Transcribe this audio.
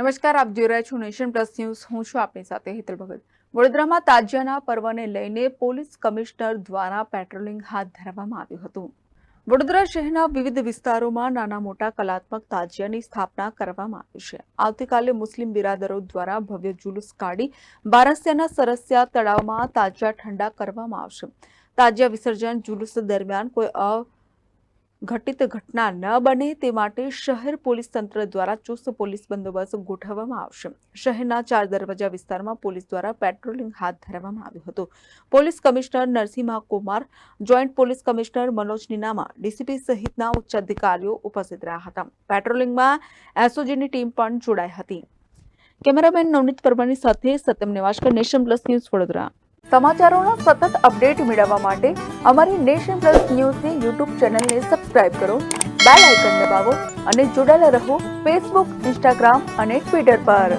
નમસ્કાર, આપ જોઈ રહ્યા છો નેશન પ્લસ ન્યૂઝ. હું છું આપની સાથે હેતલ ભગત. વડોદરામાં તાજિયાના પર્વને લઈને પોલીસ કમિશનર દ્વારા પેટ્રોલિંગ હાથ ધરવામાં આવ્યું હતું. વડોદરા શહેરના વિવિધ વિસ્તારોમાં નાના મોટા કલાત્મક તાજિયાની સ્થાપના કરવામાં આવી છે. આવતીકાલે મુસ્લિમ બિરાદરો દ્વારા ભવ્ય જુલુસ કાઢી બારસિયાના સરસિયા તળાવમાં તાજિયા ઠંડા કરવામાં આવશે. તાજિયા વિસર્જન જુલુસ દરમિયાન કોઈ ઘટિત ઘટના ન બને તે માટે શહેર પોલીસ તંત્ર દ્વારા ચુસ્ત પોલીસ બંદોબસ્ત ગોઠવવામાં આવશે. શહેરના 4 દરવાજા વિસ્તારમાં પોલીસ દ્વારા પેટ્રોલિંગ હાથ ધરવામાં આવ્યું હતું. Police commissioner Narasimha Kumar, joint police commissioner Manoj Ninama, DCP સહિતના ઉચ્ચ અધિકારીઓ ઉપસ્થિત રહ્યા હતા. પેટ્રોલિંગમાં એસઓજીની ટીમ પણ જોડાઈ હતી. કેમેરામેન નવનીત પરમારની સાથે Satyam Nevashkar, nation plus news, Vadodara. સમાચારોના સતત અપડેટ મેળવવા માટે અમારી નેશન પ્લસ ન્યૂઝની યુટ્યુબ ચેનલને સબસ્ક્રાઇબ કરો, બેલ આઇકન દબાવો અને જોડાયેલા રહો ફેસબુક, ઇન્સ્ટાગ્રામ અને ટ્વિટર પર.